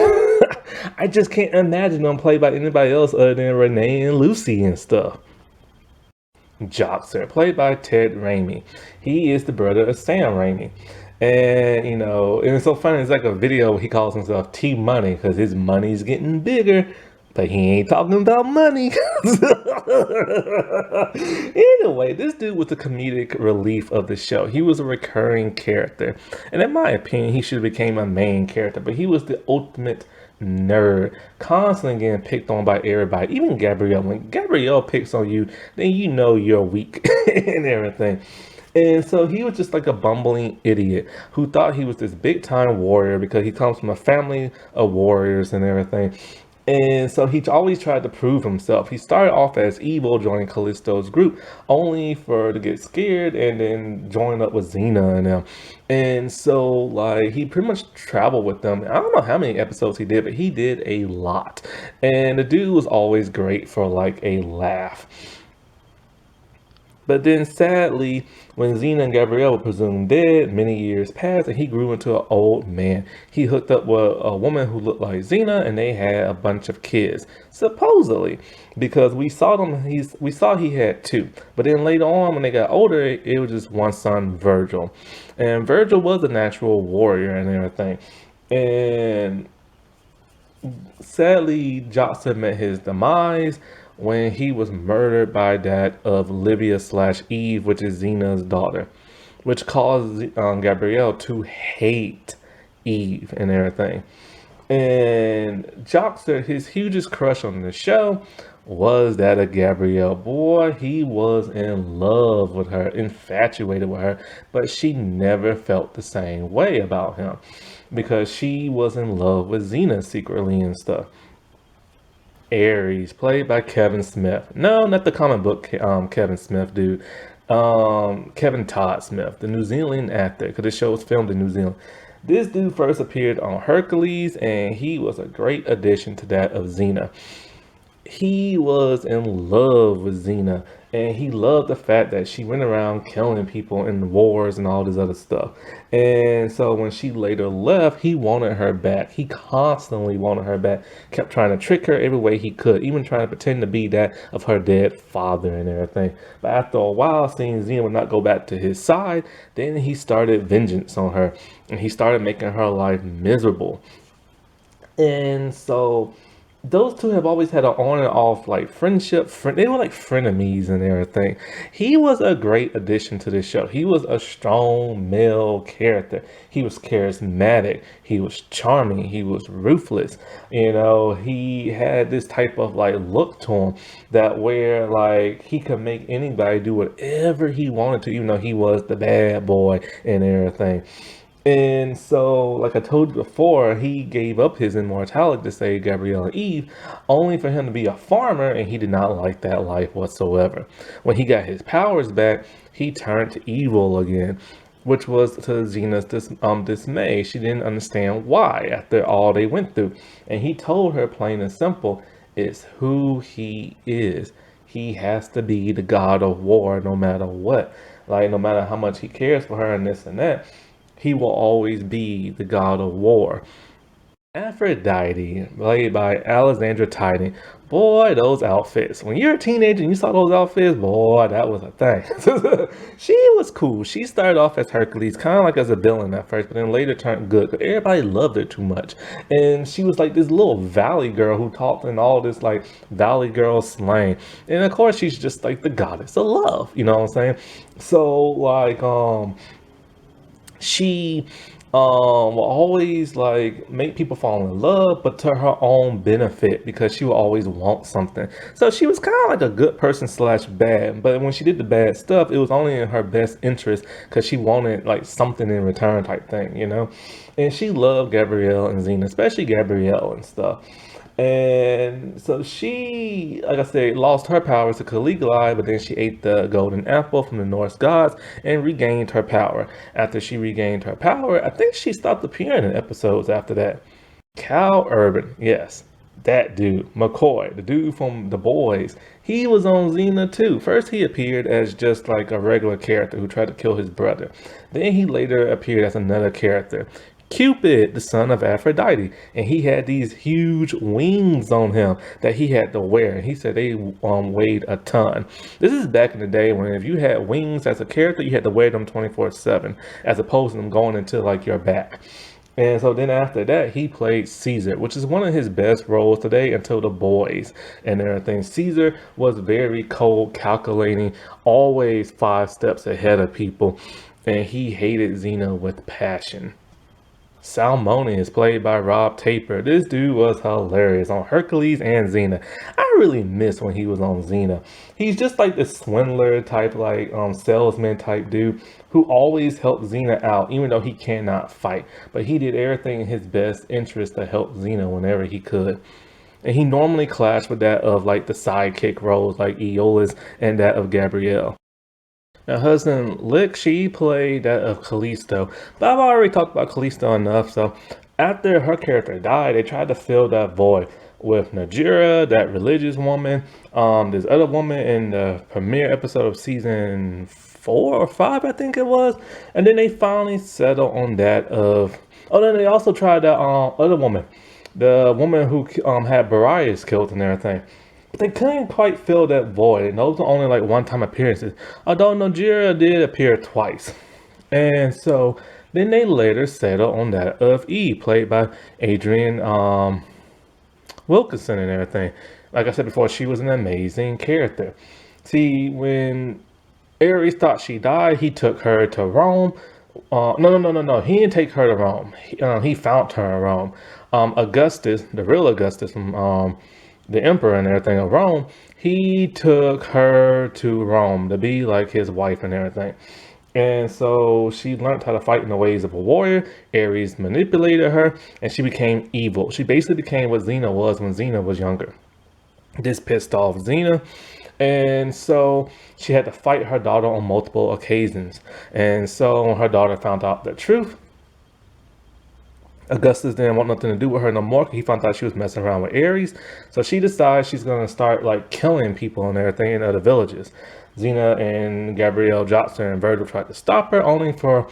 I just can't imagine them played by anybody else other than Renee and Lucy and stuff. Joxer, played by Ted Raimi. He is the brother of Sam Raimi. And, and it's so funny, it's like a video where he calls himself T Money because his money's getting bigger, but he ain't talking about money. Anyway, this dude was the comedic relief of the show. He was a recurring character. And in my opinion, he should have became a main character, but he was the ultimate nerd, constantly getting picked on by everybody, even Gabrielle. When Gabrielle picks on you, then you know you're weak and everything. And so he was just like a bumbling idiot who thought he was this big time warrior because he comes from a family of warriors and everything. And so he always tried to prove himself. He started off as evil, joining Kalisto's group, only to get scared and then join up with Xena and them. And so, like, he pretty much traveled with them. I don't know how many episodes he did, but he did a lot. And the dude was always great for, like, a laugh. But then sadly, when Xena and Gabrielle were presumed dead, many years passed and he grew into an old man. He hooked up with a woman who looked like Xena and they had a bunch of kids. Supposedly, because we saw he had two. But then later on, when they got older, it was just one son, Virgil. And Virgil was a natural warrior and everything. And sadly, Joxer met his demise when he was murdered by that of Livia/Eve, which is Xena's daughter, which caused Gabrielle to hate Eve and everything. And Joxer, his hugest crush on the show was that of Gabrielle. Boy, he was in love with her, infatuated with her, but she never felt the same way about him because she was in love with Xena secretly and stuff. Aries, played by Kevin Smith. No, not the comic book Kevin Smith, dude. Kevin Todd Smith, the New Zealand actor, because the show was filmed in New Zealand. This dude first appeared on Hercules, and he was a great addition to that of Xena. He was in love with Xena, and he loved the fact that she went around killing people in wars and all this other stuff. And so when she later left, he wanted her back. He constantly wanted her back, kept trying to trick her every way he could, even trying to pretend to be that of her dead father and everything. But after a while, seeing Xena would not go back to his side, then he started vengeance on her, and he started making her life miserable. And so those two have always had an on and off like friendship. They were like frenemies and everything. He was a great addition to this show. He was a strong male character. He was charismatic. He was charming. He was ruthless. You know, he had this type of like look to him that where like he could make anybody do whatever he wanted to, even though he was the bad boy and everything. And so, like I told you before, he gave up his immortality to save Gabrielle and Eve, only for him to be a farmer, and he did not like that life whatsoever. When he got his powers back, he turned to evil again, which was to Xena's dismay. She didn't understand why after all they went through. And he told her plain and simple, it's who he is. He has to be the god of war no matter what. Like, no matter how much he cares for her and this and that, he will always be the god of war. Aphrodite, played by Alexandra Titan. Boy, those outfits. When you're a teenager and you saw those outfits, boy, that was a thing. She was cool. She started off as Hercules, kind of like as a villain at first, but then later turned good because everybody loved her too much. And she was like this little valley girl who talked in all this like valley girl slang. And of course, she's just like the goddess of love. You know what I'm saying? So like, she will always like make people fall in love, but to her own benefit because she will always want something. So she was kind of like a good person slash bad, but when she did the bad stuff, it was only in her best interest because she wanted like something in return type thing, you know. And she loved Gabrielle and Xena, especially Gabrielle and stuff. And so she, like I said, lost her powers to Caligula, but then she ate the golden apple from the Norse gods and regained her power. After she regained her power, I think she stopped appearing in episodes after that. Cal Urban, yes, that dude, McCoy, the dude from The Boys, he was on Xena too. First, he appeared as just like a regular character who tried to kill his brother. Then he later appeared as another character. Cupid, the son of Aphrodite, and he had these huge wings on him that he had to wear. And he said they weighed a ton. This is back in the day when if you had wings as a character, you had to wear them 24/7, as opposed to them going into like your back. And so then after that, he played Caesar, which is one of his best roles today until The Boys and everything. Caesar was very cold, calculating, always 5 steps ahead of people, and he hated Xena with passion. Salmoni is played by Rob Taper. This dude was hilarious on Hercules and Xena. I really miss when he was on Xena. He's just like this swindler type, like salesman type dude who always helped Xena out, even though he cannot fight. But he did everything in his best interest to help Xena whenever he could. And he normally clashed with that of like the sidekick roles like Iola's and that of Gabrielle. Her husband Lick, she played that of Kalisto. But I've already talked about Kalisto enough, so after her character died, they tried to fill that void with Najira, that religious woman, this other woman in the premiere episode of season 4 or 5, I think it was. And then they finally settled on that of, oh, then they also tried that other woman, the woman who had Aries killed and everything. They couldn't quite fill that void, and those were only like one-time appearances. Although Najira did appear twice. And so then they later settled on that of Eve, played by Adrian Wilkinson and everything. Like I said before, she was an amazing character. See, when Aries thought she died, he took her to Rome. No. He didn't take her to Rome. He found her in Rome. Augustus, the real Augustus from the emperor and everything of Rome, he took her to Rome to be like his wife and everything. And so she learned how to fight in the ways of a warrior. Aries manipulated her and she became evil. She basically became what Xena was when Xena was younger. This pissed off Xena. And so she had to fight her daughter on multiple occasions. And so when her daughter found out the truth, Augustus didn't want nothing to do with her no more. He found out she was messing around with Aries. So she decides she's going to start like killing people and everything in other villages. Xena and Gabrielle, Jotzer, and Virgil tried to stop her, only for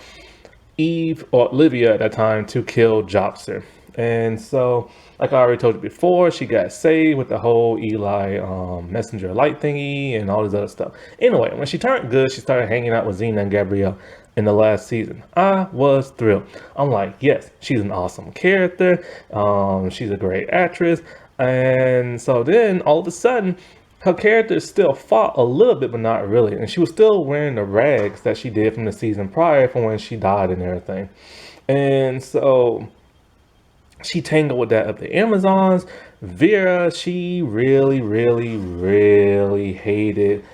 Eve or Olivia at that time to kill Jotzer. And so, like I already told you before, she got saved with the whole Eli messenger light thingy and all this other stuff. Anyway, when she turned good, she started hanging out with Xena and Gabrielle in the last season. I was thrilled. I'm like, yes, she's an awesome character. She's a great actress. And so then all of a sudden, her character still fought a little bit, but not really. And she was still wearing the rags that she did from the season prior from when she died and everything. And so she tangled with that of the Amazons. Vera, she really, really, really hated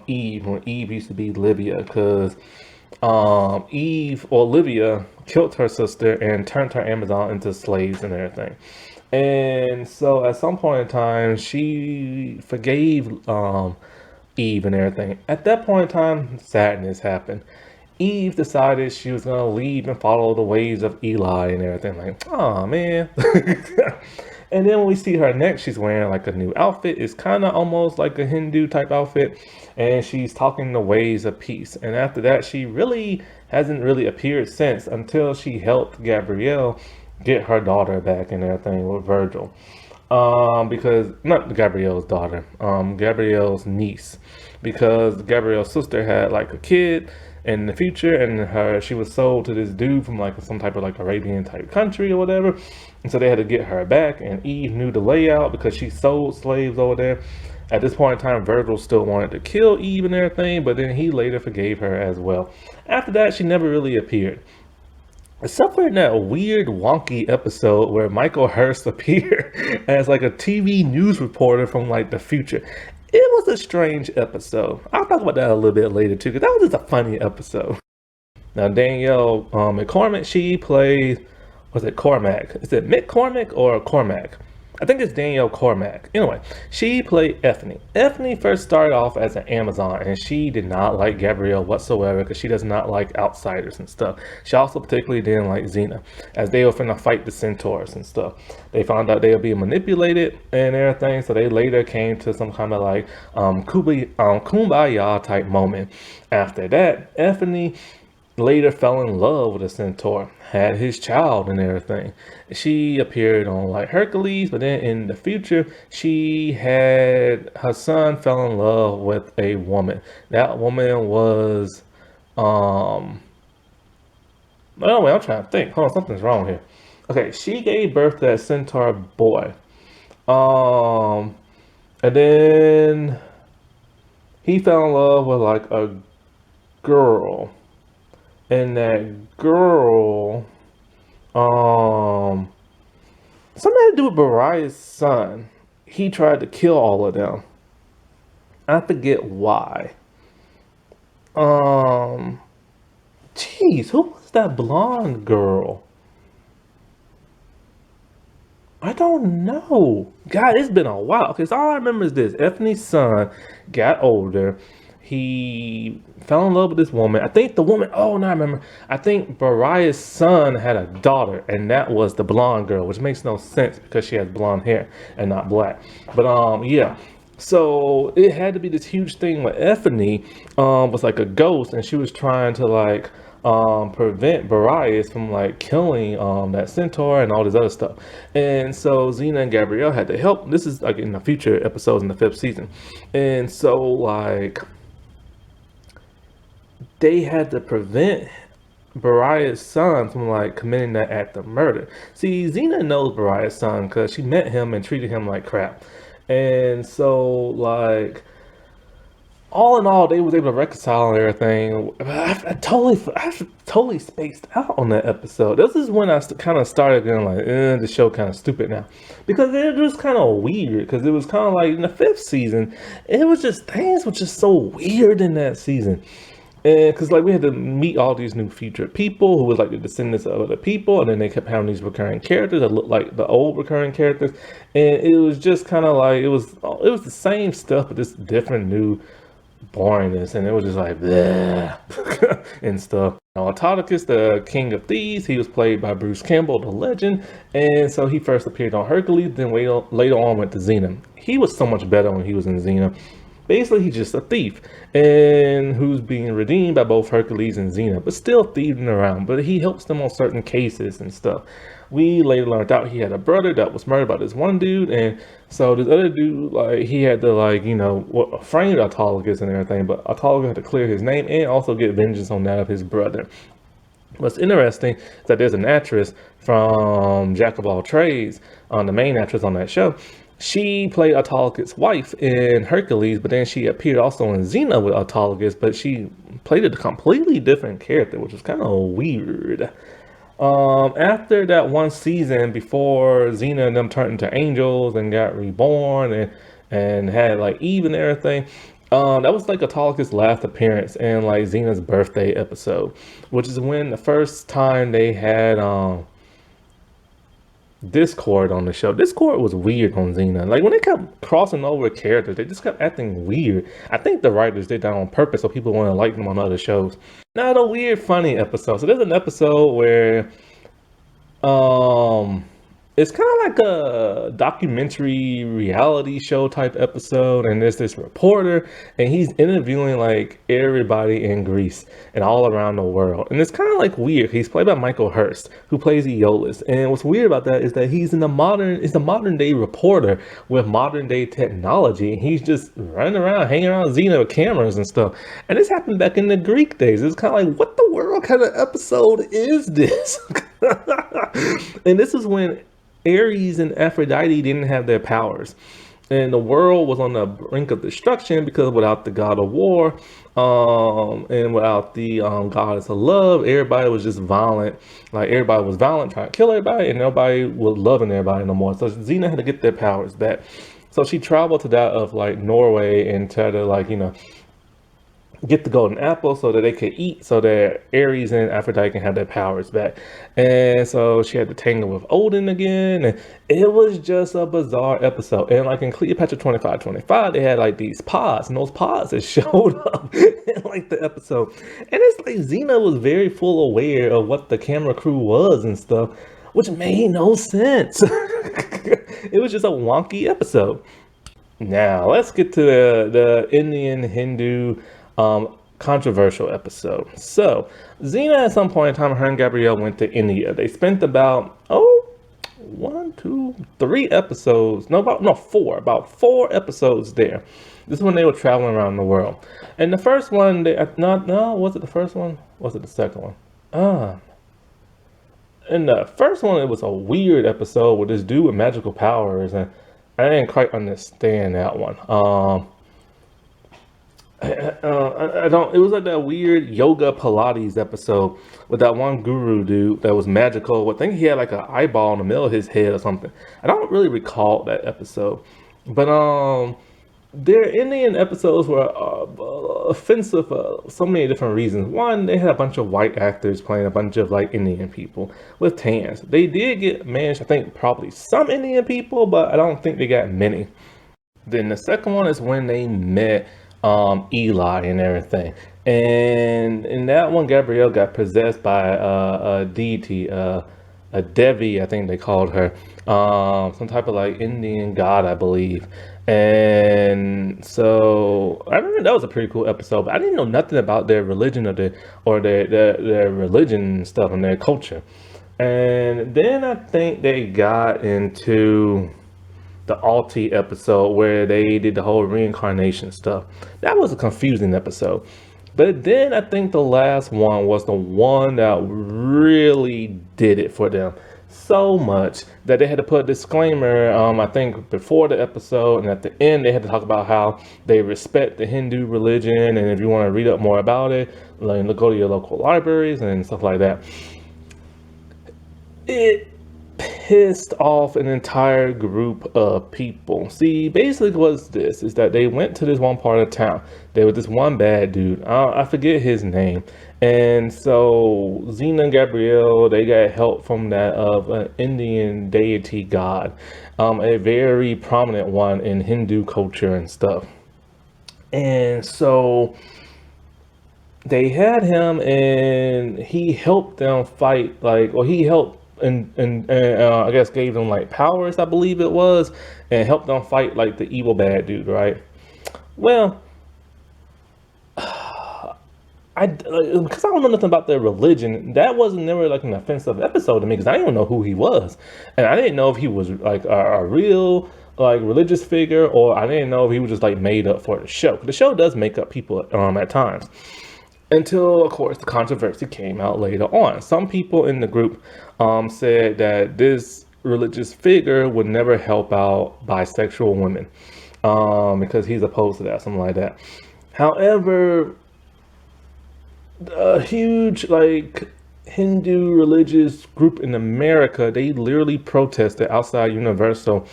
Eve when Eve used to be Livia, because Eve or Olivia killed her sister and turned her Amazon into slaves and everything. And so at some point in time, she forgave Eve and everything. At that point in time, sadness happened. Eve decided she was gonna leave and follow the ways of Eli and everything. Like, oh man. And then when we see her next, she's wearing like a new outfit. It's kind of almost like a Hindu type outfit. And she's talking the ways of peace. And after that, she really hasn't really appeared since until she helped Gabrielle get her daughter back and everything with Virgil. Because not Gabrielle's daughter, Gabrielle's niece, because Gabrielle's sister had like a kid in the future, and she was sold to this dude from like some type of like Arabian type country or whatever, and so they had to get her back. And Eve knew the layout because she sold slaves over there. At this point in time, Virgil still wanted to kill Eve and everything, but then he later forgave her as well. After that, she never really appeared. Except for in that weird, wonky episode where Michael Hurst appeared as like a TV news reporter from like the future. It was a strange episode. I'll talk about that a little bit later too, because that was just a funny episode. Now Danielle McCormick, she plays, was it Cormac? Is it McCormick or Cormac? I think it's Danielle Cormac. Anyway, she played Ethne. Ethne first started off as an Amazon, and she did not like Gabrielle whatsoever because she does not like outsiders and stuff. She also particularly didn't like Xena, as they were finna fight the centaurs and stuff. They found out they were being manipulated and everything, so they later came to some kind of like kumbaya type moment. After that, Ethne later fell in love with a centaur, had his child and everything. She appeared on like Hercules, but then in the future, she had her son fell in love with a woman. That woman was, oh wait, I'm trying to think. Hold on, something's wrong here. Okay, she gave birth to that centaur boy. And then he fell in love with like a girl. And that girl, something had to do with Bariah's son. He tried to kill all of them. I forget why. Jeez, who was that blonde girl? I don't know. God, it's been a while. Because all I remember is this. Ethne's son got older. He fell in love with this woman. I think the woman, oh, no, I remember. I think Bariah's son had a daughter, and that was the blonde girl, which makes no sense because she has blonde hair and not black. But, yeah. So it had to be this huge thing where Ethne was like a ghost, and she was trying to like prevent Bariah from like killing that centaur and all this other stuff. And so Xena and Gabrielle had to help. This is like in the future episodes in the 5th season. And so like they had to prevent Bariah's son from like committing that act of murder. See, Xena knows Bariah's son because she met him and treated him like crap. And so like all in all, they was able to reconcile and everything. I totally spaced out on that episode. This is when I kind of started going like, the show kind of stupid now, because it was kind of weird. Because it was kind of like in the 5th season, it was just things were just so weird in that season. And because like we had to meet all these new future people who was like the descendants of other people, and then they kept having these recurring characters that looked like the old recurring characters, and it was just kind of like it was the same stuff but just different new boringness, and it was just like bleh and stuff. Now Autolycus, the king of thieves, he was played by Bruce Campbell, the legend, and so he first appeared on Hercules, then later on went to Xena. He was so much better when he was in Xena. Basically, he's just a thief, and who's being redeemed by both Hercules and Xena, but still thieving around. But he helps them on certain cases and stuff. We later learned out he had a brother that was murdered by this one dude, and so this other dude, like, he had to, like, you know, frame Autolycus and everything, but Autolycus had to clear his name and also get vengeance on that of his brother. What's interesting is that there's an actress from Jack of All Trades, the main actress on that show. She played Autolycus' wife in Hercules, but then she appeared also in Xena with Autolycus, but she played a completely different character, which was kind of weird. After that one season, before Xena and them turned into angels and got reborn and had like Eve and everything, that was like Autolycus' last appearance in like Xena's birthday episode, which is when the first time they had Discord on the show. Discord was weird on Xena. Like when they kept crossing over characters, they just kept acting weird. I think the writers did that on purpose so people want to like them on other shows. Now the weird funny episode. So there's an episode where um it's kind of like a documentary reality show type episode, and there's this reporter, and he's interviewing like everybody in Greece and all around the world, and it's kind of like weird. He's played by Michael Hurst, who plays Aeolus, and what's weird about that is that he's a modern day reporter with modern day technology, and he's just running around, hanging around Xena with cameras and stuff. And this happened back in the Greek days. It's kind of like, what the world kind of episode is this? And this is when Aries and Aphrodite didn't have their powers, and the world was on the brink of destruction because without the god of war, and without the goddess of love, everybody was just violent. Like everybody was violent, trying to kill everybody, and nobody was loving everybody no more. So Xena had to get their powers back. So she traveled to that of like Norway and tried to like get the golden apple so that they could eat, so that Aries and Aphrodite can have their powers back. And so she had to tangle with Odin again, and it was just a bizarre episode. And like in Cleopatra 2525, they had like these pods, and those pods that showed up in like the episode. And it's like Xena was very full aware of what the camera crew was and stuff, which made no sense. It was just a wonky episode. Now let's get to the Indian Hindu controversial episode. So Xena, at some point in time, her and Gabrielle went to India. They spent about about four episodes there. This is when they were traveling around the world. And the first one, was it the first one? Was it the second one? In the first one, it was a weird episode with this dude with magical powers, and I didn't quite understand that one. I don't. It was like that weird yoga Pilates episode with that one guru dude that was magical. I think he had like an eyeball in the middle of his head or something. I don't really recall that episode, but their Indian episodes were offensive for so many different reasons. One, they had a bunch of white actors playing a bunch of like Indian people with tans. They did manage, I think, probably some Indian people, but I don't think they got many. Then the second one is when they met Eli and everything, and in that one, Gabrielle got possessed by a deity, a Devi, I think they called her, some type of like Indian god, I believe. And so I remember that was a pretty cool episode, but I didn't know nothing about their religion or their religion stuff and their culture. And then I think they got into the Alti episode where they did the whole reincarnation stuff. That was a confusing episode. But then I think the last one was the one that really did it for them so much that they had to put a disclaimer, I think before the episode, and at the end they had to talk about how they respect the Hindu religion, and if you want to read up more about it, like, go to your local libraries and stuff like that. It pissed off an entire group of people. See, basically what's this is that they went to this one part of town. There was this one bad dude, I forget his name, and so Xena and Gabrielle, they got help from that of an Indian deity god, a very prominent one in Hindu culture and stuff. And so they had him, and he helped them fight, he helped and I guess gave them like powers, I believe it was, and helped them fight like the evil bad dude, right? Well, because I don't know nothing about their religion, that wasn't never like an offensive episode to me, because I didn't even know who he was, and I didn't know if he was like a real like religious figure, or I didn't know if he was just like made up for the show. The show does make up people at times. until, of course, the controversy came out later on. Some people in the group said that this religious figure would never help out bisexual women because he's opposed to that, something like that. However, a huge like Hindu religious group in America, they literally protested outside Universal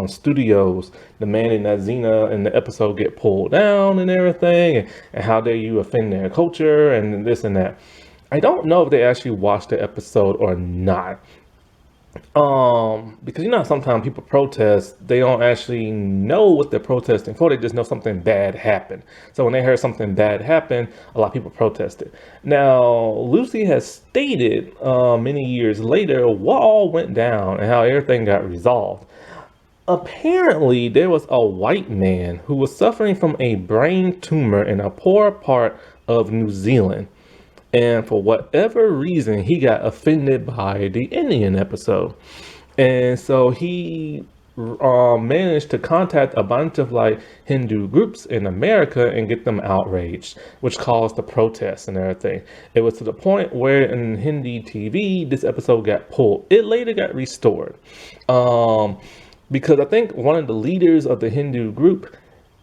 Studios, demanding that Xena in the episode get pulled down and everything, and how dare you offend their culture and this and that. I don't know if they actually watched the episode or not. Because you know how sometimes people protest, they don't actually know what they're protesting for, they just know something bad happened. So when they heard something bad happen, a lot of people protested. Now, Lucy has stated many years later what all went down and how everything got resolved. Apparently, there was a white man who was suffering from a brain tumor in a poor part of New Zealand. And for whatever reason, he got offended by the Indian episode. And so he managed to contact a bunch of like Hindu groups in America and get them outraged, which caused the protests and everything. It was to the point where in Hindi TV, this episode got pulled. It later got restored. Because I think one of the leaders of the Hindu group,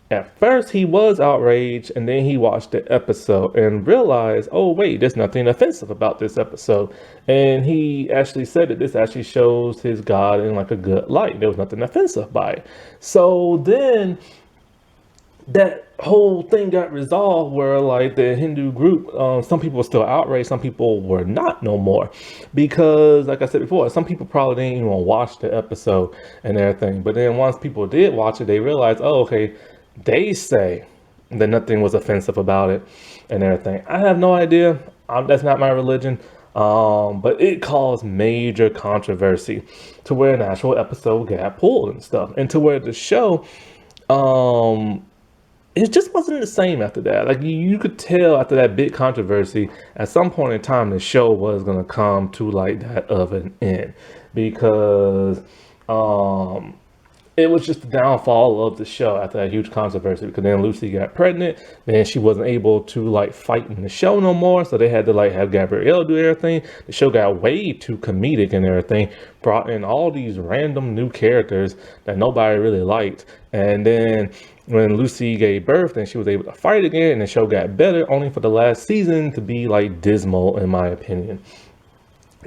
at first he was outraged, and then he watched the episode and realized, oh wait, there's nothing offensive about this episode. And he actually said that this actually shows his God in like a good light. There was nothing offensive by it. So then that whole thing got resolved where like the Hindu group, some people were still outraged, some people were not no more, because like I said before, some people probably didn't even watch the episode and everything. But then once people did watch it, they realized, oh, okay, they say that nothing was offensive about it and everything. I have no idea. That's not my religion. But it caused major controversy to where an actual episode got pulled and stuff, and to where the show, it just wasn't the same after that. Like you could tell after that big controversy, at some point in time, the show was gonna come to like that of an end, because it was just the downfall of the show after that huge controversy. Because then Lucy got pregnant, then she wasn't able to like fight in the show no more, so they had to like have Gabrielle do everything. The show got way too comedic and everything, brought in all these random new characters that nobody really liked. And then when Lucy gave birth, then she was able to fight again, and the show got better, only for the last season to be like dismal, in my opinion.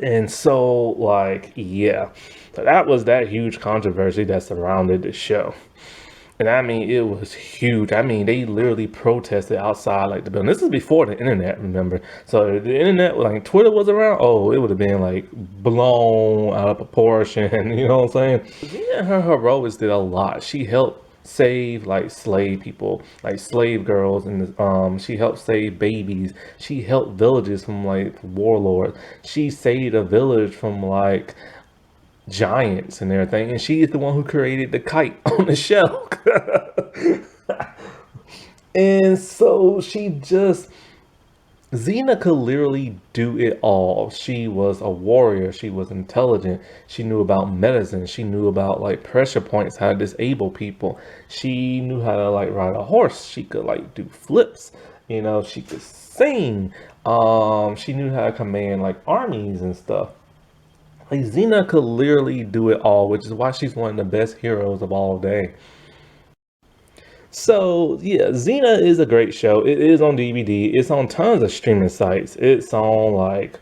And so, like, yeah, so that was that huge controversy that surrounded the show. And I mean, it was huge. I mean, they literally protested outside like the building. This is before the internet, remember? So the internet, like Twitter was around, oh, it would have been like blown out of proportion. You know what I'm saying? Yeah, her heroics did a lot. She helped save like slave people, like slave girls, and she helped save babies. She helped villages from like warlords. She saved a village from like giants and everything, and she is the one who created the kite on the show. And so she just, Xena could literally do it all. She was a warrior. She was intelligent. She knew about medicine. She knew about like pressure points, how to disable people. She knew how to like ride a horse. She could like do flips. You know, she could sing. She knew how to command like armies and stuff. Like Xena could literally do it all, which is why she's one of the best heroes of all day. So yeah, Xena is a great show. It is on DVD. It's on tons of streaming sites. It's on like,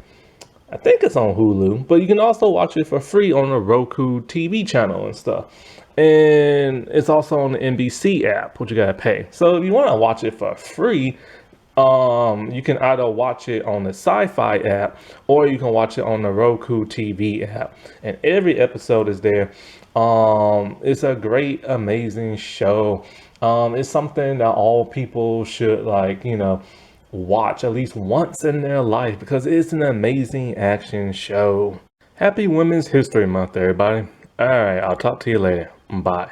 I think it's on Hulu, but you can also watch it for free on the Roku TV channel and stuff. And it's also on the NBC app, which you gotta pay. So if you want to watch it for free, you can either watch it on the Sci-Fi app, or you can watch it on the Roku TV app, and every episode is there. It's a great, amazing show. It's something that all people should like, you know, watch at least once in their life, because it's an amazing action show. Happy Women's History Month, everybody. All right, I'll talk to you later. Bye.